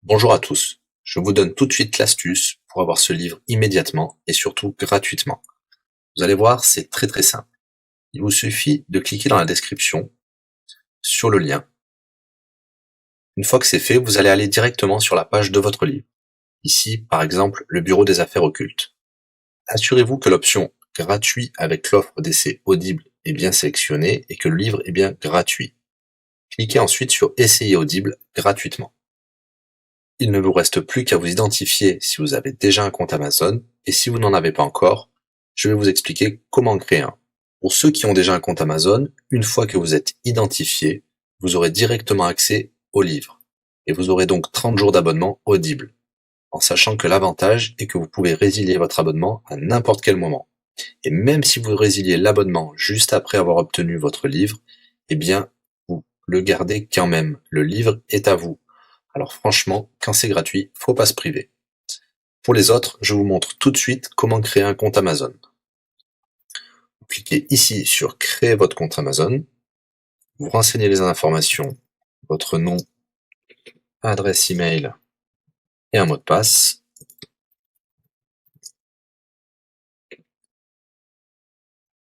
Bonjour à tous, je vous donne tout de suite l'astuce pour avoir ce livre immédiatement et surtout gratuitement. Vous allez voir, c'est très simple. Il vous suffit de cliquer dans la description sur le lien. Une fois que c'est fait, vous allez aller directement sur la page de votre livre. Ici, par exemple, le bureau des affaires occultes. Assurez-vous que l'option gratuit avec l'offre d'essai Audible est bien sélectionnée et que le livre est bien gratuit. Cliquez ensuite sur Essayer Audible gratuitement. Il ne vous reste plus qu'à vous identifier si vous avez déjà un compte Amazon, et si vous n'en avez pas encore, je vais vous expliquer comment créer un. Pour ceux qui ont déjà un compte Amazon, une fois que vous êtes identifié, vous aurez directement accès au livre, et vous aurez donc 30 jours d'abonnement Audible, en sachant que l'avantage est que vous pouvez résilier votre abonnement à n'importe quel moment. Et même si vous résiliez l'abonnement juste après avoir obtenu votre livre, eh bien, vous le gardez quand même. Le livre est à vous. Alors franchement, quand c'est gratuit, faut pas se priver. Pour les autres, je vous montre tout de suite comment créer un compte Amazon. Vous cliquez ici sur créer votre compte Amazon. Vous renseignez les informations, votre nom, adresse email et un mot de passe.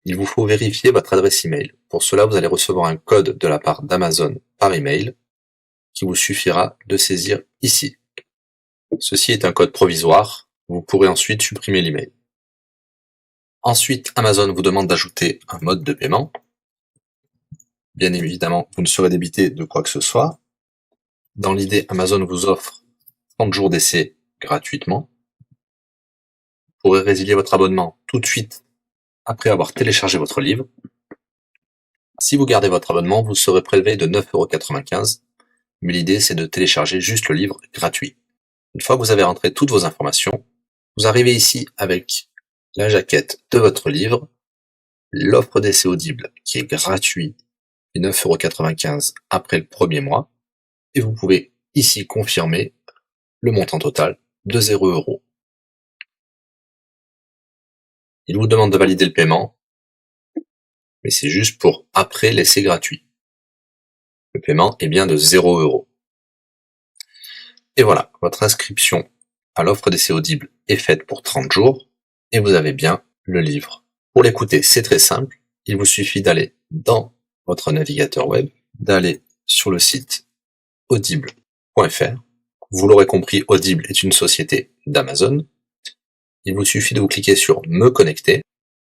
Il vous faut vérifier votre adresse email. Pour cela, vous allez recevoir un code de la part d'Amazon par email qui vous suffira de saisir ici. Ceci est un code provisoire. Vous pourrez ensuite supprimer l'email. Ensuite, Amazon vous demande d'ajouter un mode de paiement. Bien évidemment, vous ne serez débité de quoi que ce soit. Dans l'idée, Amazon vous offre 30 jours d'essai gratuitement. Vous pourrez résilier votre abonnement tout de suite après avoir téléchargé votre livre. Si vous gardez votre abonnement, vous serez prélevé de 9,95 €, mais l'idée c'est de télécharger juste le livre gratuit. Une fois que vous avez rentré toutes vos informations, vous arrivez ici avec la jaquette de votre livre, l'offre d'essai Audible qui est gratuit et 9,95 € après le premier mois, et vous pouvez ici confirmer le montant total de 0 €. Il vous demande de valider le paiement, mais c'est juste pour après l'essai gratuit. Le paiement est bien de 0 €. Et voilà, votre inscription à l'offre d'essai Audible est faite pour 30 jours, et vous avez bien le livre. Pour l'écouter, c'est très simple, il vous suffit d'aller dans votre navigateur web, d'aller sur le site audible.fr. Vous l'aurez compris, Audible est une société d'Amazon. Il vous suffit de vous cliquer sur Me connecter,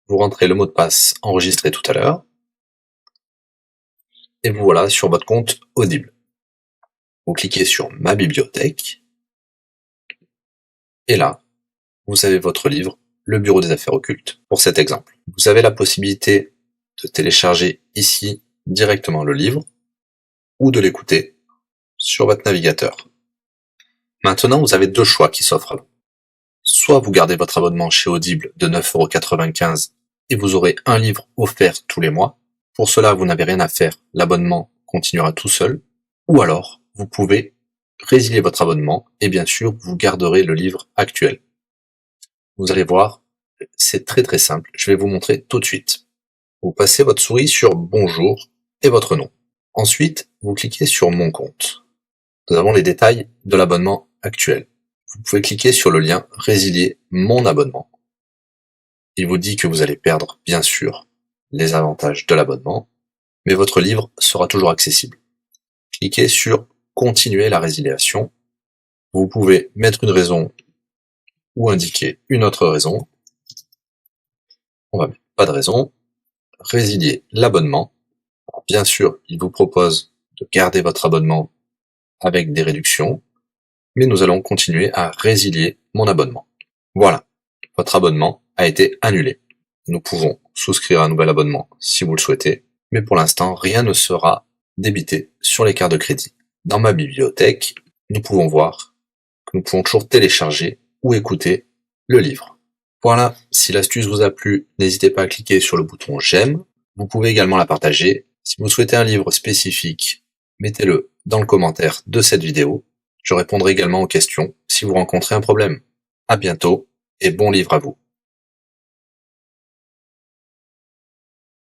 vous rentrez le mot de passe enregistré tout à l'heure, et vous voilà sur votre compte Audible. Vous cliquez sur Ma bibliothèque, et là, vous avez votre livre, Le Bureau des affaires occultes, pour cet exemple. Vous avez la possibilité de télécharger ici directement le livre, ou de l'écouter sur votre navigateur. Maintenant, vous avez deux choix qui s'offrent à vous. Soit vous gardez votre abonnement chez Audible de 9,95 € et vous aurez un livre offert tous les mois. Pour cela, vous n'avez rien à faire, l'abonnement continuera tout seul. Ou alors, vous pouvez résilier votre abonnement et bien sûr, vous garderez le livre actuel. Vous allez voir, c'est très simple, je vais vous montrer tout de suite. Vous passez votre souris sur Bonjour et votre nom. Ensuite, vous cliquez sur Mon compte. Nous avons les détails de l'abonnement actuel. Vous pouvez cliquer sur le lien Résilier mon abonnement. Il vous dit que vous allez perdre, bien sûr, les avantages de l'abonnement, mais votre livre sera toujours accessible. Cliquez sur Continuer la résiliation. Vous pouvez mettre une raison ou indiquer une autre raison. On va mettre pas de raison. Résilier l'abonnement. Bien sûr, il vous propose de garder votre abonnement avec des réductions, mais nous allons continuer à résilier mon abonnement. Voilà, votre abonnement a été annulé. Nous pouvons souscrire un nouvel abonnement si vous le souhaitez, mais pour l'instant, rien ne sera débité sur les cartes de crédit. Dans ma bibliothèque, nous pouvons voir que nous pouvons toujours télécharger ou écouter le livre. Voilà, si l'astuce vous a plu, n'hésitez pas à cliquer sur le bouton j'aime. Vous pouvez également la partager. Si vous souhaitez un livre spécifique, mettez-le dans le commentaire de cette vidéo. Je répondrai également aux questions si vous rencontrez un problème. À bientôt et bon livre à vous.